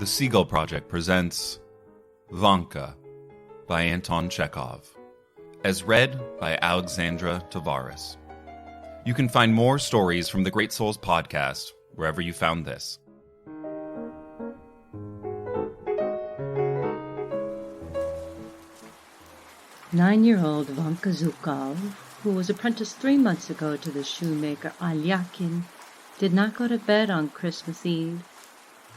Seagull Project presents Vanka by Anton Chekhov, as read by Alexandra Tavares. You can find more stories from the Great Souls podcast wherever you found this. Nine-year-old Vanka, who was apprenticed 3 months ago to the shoemaker Alyakin, did not go to bed on Christmas Eve.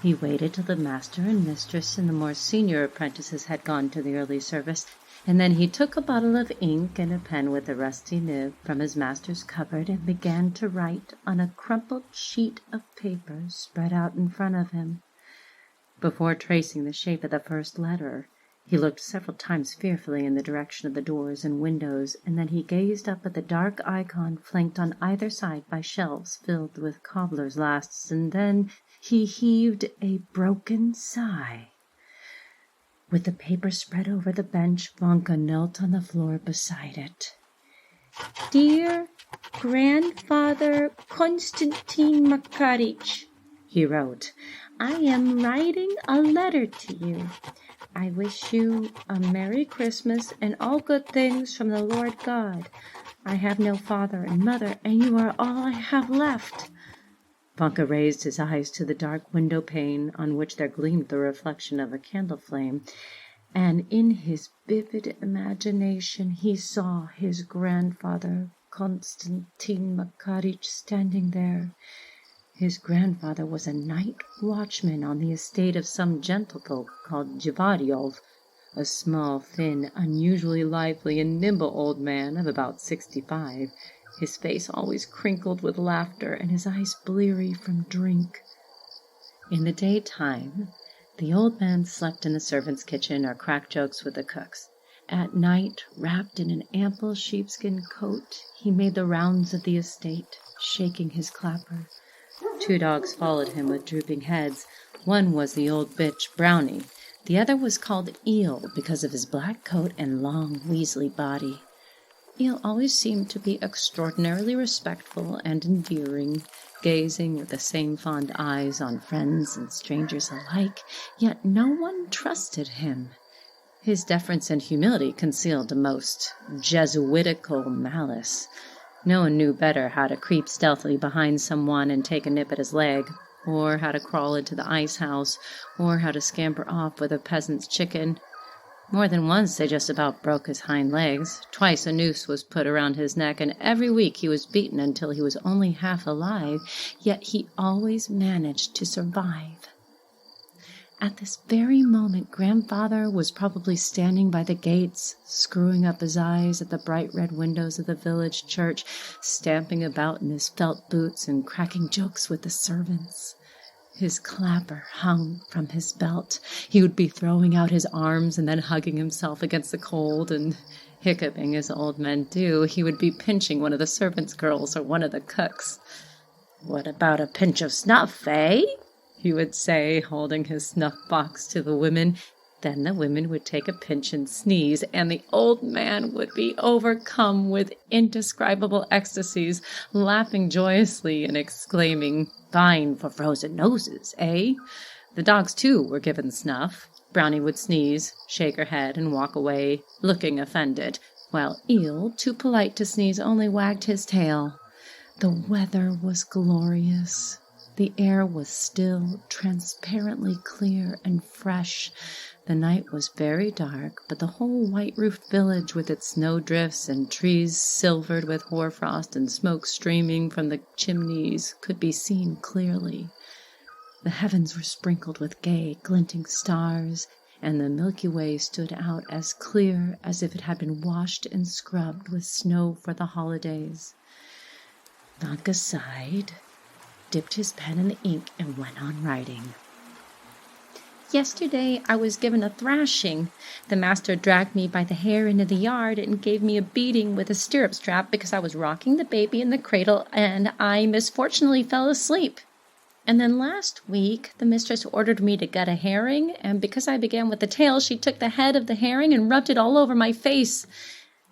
He waited till the master and mistress and the more senior apprentices had gone to the early service, and then he took a bottle of ink and a pen with a rusty nib from his master's cupboard and began to write on a crumpled sheet of paper spread out in front of him. Before tracing the shape of the first letter, he looked several times fearfully in the direction of the doors and windows, and then he gazed up at the dark icon flanked on either side by shelves filled with cobbler's lasts, and then he heaved a broken sigh. With the paper spread over the bench, Vanka knelt on the floor beside it. "Dear Grandfather Konstantin Makarich," he wrote, "I am writing a letter to you. I wish you a Merry Christmas and all good things from the Lord God. I have no father and mother, and you are all I have left." Vanka raised his eyes to the dark window pane on which there gleamed the reflection of a candle flame, and in his vivid imagination he saw his grandfather Konstantin Makarich standing there. His grandfather was a night watchman on the estate of some gentlefolk called Jivaryov, a small, thin, unusually lively and nimble old man of about 65, his face always crinkled with laughter and his eyes bleary from drink. In the daytime, the old man slept in the servants' kitchen or cracked jokes with the cooks. At night, wrapped in an ample sheepskin coat, he made the rounds of the estate, shaking his clapper. 2 dogs followed him with drooping heads. One was the old bitch, Brownie. The other was called Eel because of his black coat and long, weaselly body. Eel always seemed to be extraordinarily respectful and endearing, gazing with the same fond eyes on friends and strangers alike, yet no one trusted him. His deference and humility concealed a most Jesuitical malice. No one knew better how to creep stealthily behind someone and take a nip at his leg, or how to crawl into the ice house, or how to scamper off with a peasant's chicken. More than once they just about broke his hind legs. Twice a noose was put around his neck, and every week he was beaten until he was only half alive, yet he always managed to survive. At this very moment, Grandfather was probably standing by the gates, screwing up his eyes at the bright red windows of the village church, stamping about in his felt boots and cracking jokes with the servants. His clapper hung from his belt. He would be throwing out his arms and then hugging himself against the cold, and hiccuping as old men do, he would be pinching one of the servants' girls or one of the cooks. "What about a pinch of snuff, eh?" he would say, holding his snuff-box to the women. Then the women would take a pinch and sneeze, and the old man would be overcome with indescribable ecstasies, laughing joyously and exclaiming, "Fine for frozen noses, eh?" The dogs, too, were given snuff. Brownie would sneeze, shake her head, and walk away, looking offended, while Eel, too polite to sneeze, only wagged his tail. The weather was glorious. The air was still, transparently clear and fresh. The night was very dark, but the whole white-roofed village with its snowdrifts and trees silvered with hoarfrost and smoke streaming from the chimneys could be seen clearly. The heavens were sprinkled with gay, glinting stars, and the Milky Way stood out as clear as if it had been washed and scrubbed with snow for the holidays. Vanka sighed, dipped his pen in the ink, and went on writing. "Yesterday I was given a thrashing. The master dragged me by the hair into the yard and gave me a beating with a stirrup strap because I was rocking the baby in the cradle and I misfortunately fell asleep. And then last week the mistress ordered me to gut a herring, and because I began with the tail, she took the head of the herring and rubbed it all over my face.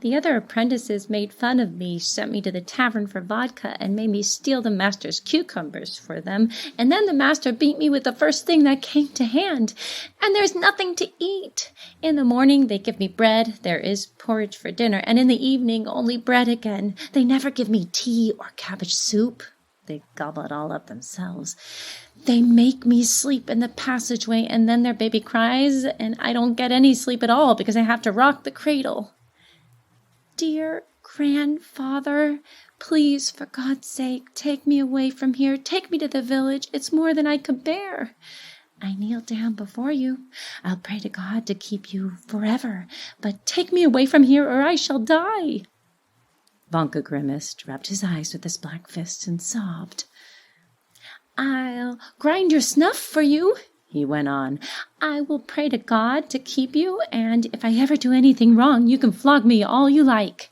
The other apprentices made fun of me, sent me to the tavern for vodka, and made me steal the master's cucumbers for them. And then the master beat me with the first thing that came to hand. And there's nothing to eat. In the morning they give me bread. There is porridge for dinner. And in the evening only bread again. They never give me tea or cabbage soup. They gobble it all up themselves. They make me sleep in the passageway, and then their baby cries, and I don't get any sleep at all because I have to rock the cradle. Dear grandfather, please, for God's sake, take me away from here. Take me to the village. It's more than I could bear. I kneel down before you. I'll pray to God to keep you forever, but take me away from here or I shall die. Vanka grimaced, rubbed his eyes with his black fists, and sobbed. I'll grind your snuff for you, he went on. I will pray to God to keep you, and if I ever do anything wrong, you can flog me all you like.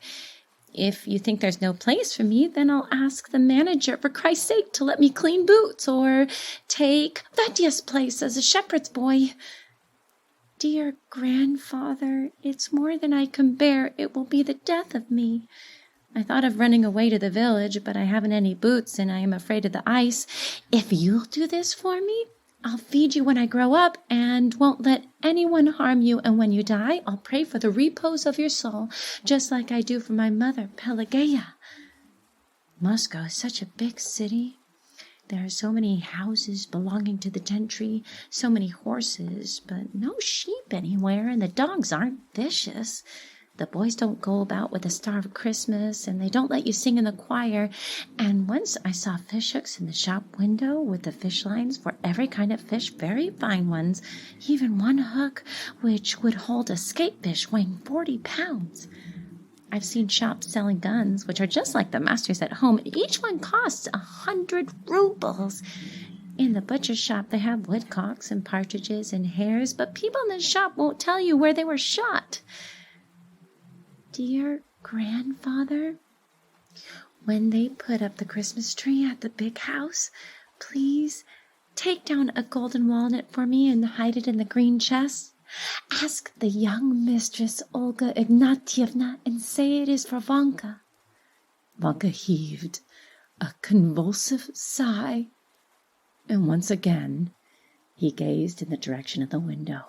If you think there's no place for me, then I'll ask the manager, for Christ's sake, to let me clean boots, or take Vetya's place as a shepherd's boy. Dear grandfather, it's more than I can bear. It will be the death of me. I thought of running away to the village, but I haven't any boots, and I am afraid of the ice. If you'll do this for me, I'll feed you when I grow up, and won't let anyone harm you, and when you die, I'll pray for the repose of your soul, just like I do for my mother, Pelageya. Moscow is such a big city. There are so many houses belonging to the gentry, so many horses, but no sheep anywhere, and the dogs aren't vicious. The boys don't go about with a Star of Christmas, and they don't let you sing in the choir. And once I saw fish hooks in the shop window with the fish lines for every kind of fish, very fine ones, even one hook which would hold a skatefish weighing 40 pounds. I've seen shops selling guns, which are just like the master's at home, and each one costs 100 rubles. In the butcher's shop they have woodcocks and partridges and hares, but people in the shop won't tell you where they were shot. Dear grandfather, when they put up the Christmas tree at the big house, please take down a golden walnut for me and hide it in the green chest. Ask the young mistress Olga Ignatyevna and say it is for Vanka. Vanka heaved a convulsive sigh, and once again he gazed in the direction of the window.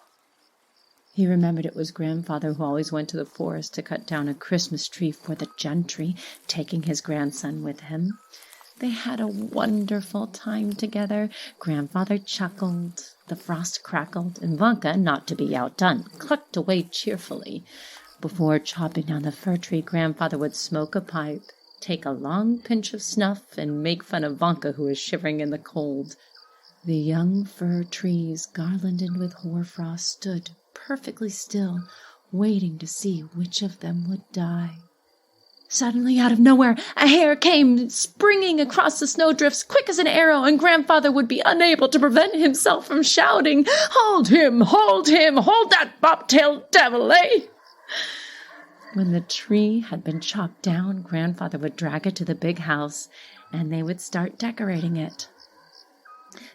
He remembered it was grandfather who always went to the forest to cut down a Christmas tree for the gentry, taking his grandson with him. They had a wonderful time together. Grandfather chuckled, the frost crackled, and Vanka, not to be outdone, clucked away cheerfully. Before chopping down the fir tree, grandfather would smoke a pipe, take a long pinch of snuff, and make fun of Vanka, who was shivering in the cold. The young fir trees, garlanded with hoarfrost, stood perfectly still, waiting to see which of them would die. Suddenly, out of nowhere, a hare came springing across the snowdrifts, quick as an arrow, and grandfather would be unable to prevent himself from shouting, "Hold him! Hold him! Hold that bobtailed devil, eh?" When the tree had been chopped down, grandfather would drag it to the big house, and they would start decorating it.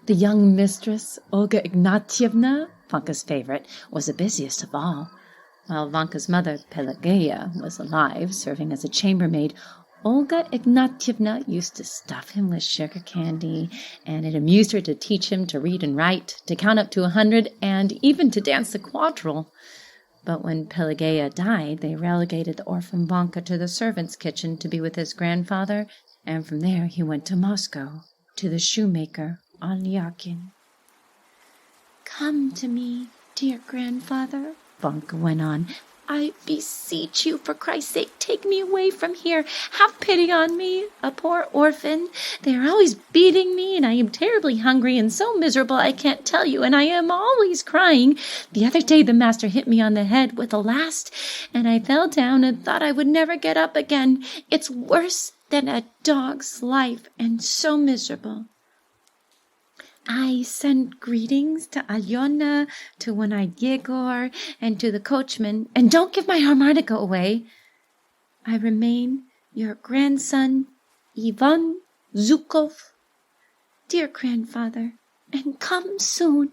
The young mistress, Olga Ignatyevna, Vanka's favorite, was the busiest of all. While Vanka's mother, Pelageya, was alive, serving as a chambermaid, Olga Ignatyevna used to stuff him with sugar candy, and it amused her to teach him to read and write, to count up to 100, and even to dance the quadrille. But when Pelageya died, they relegated the orphan Vanka to the servants' kitchen to be with his grandfather, and from there he went to Moscow, to the shoemaker, Alyakin. "Come to me, dear grandfather," Vanka went on. "I beseech you, for Christ's sake, take me away from here. Have pity on me, a poor orphan. They are always beating me, and I am terribly hungry and so miserable I can't tell you, and I am always crying. The other day the master hit me on the head with a last, and I fell down and thought I would never get up again. It's worse than a dog's life, and so miserable. I send greetings to Alyona, to One-Eyed Yegor, and to the coachman, and don't give my harmonica away. I remain your grandson, Ivan Zhukov. Dear grandfather, and come soon."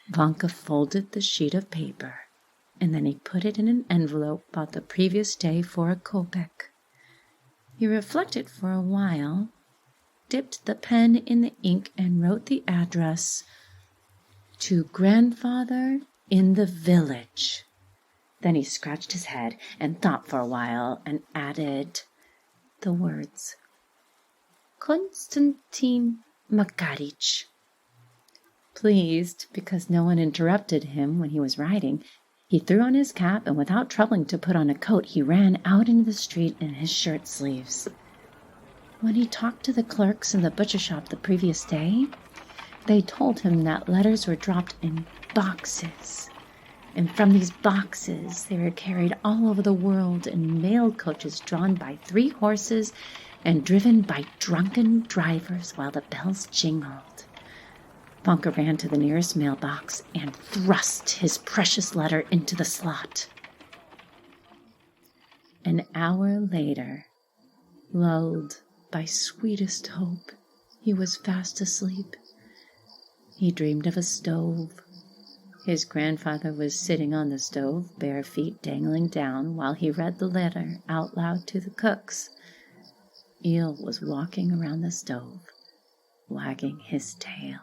Vanka folded the sheet of paper and then he put it in an envelope bought the previous day for a kopeck. He reflected for a while, dipped the pen in the ink, and wrote the address, "To Grandfather in the village." Then he scratched his head and thought for a while and added the words, "Konstantin Makarich." Pleased because no one interrupted him when he was writing, he threw on his cap, and without troubling to put on a coat, he ran out into the street in his shirt sleeves. When he talked to the clerks in the butcher shop the previous day, they told him that letters were dropped in boxes, and from these boxes they were carried all over the world in mail coaches drawn by 3 horses and driven by drunken drivers while the bells jingled. Vanka ran to the nearest mailbox and thrust his precious letter into the slot. An hour later, lulled by sweetest hope, he was fast asleep. He dreamed of a stove. His grandfather was sitting on the stove, bare feet dangling down, while he read the letter out loud to the cooks. Eel was walking around the stove, wagging his tail.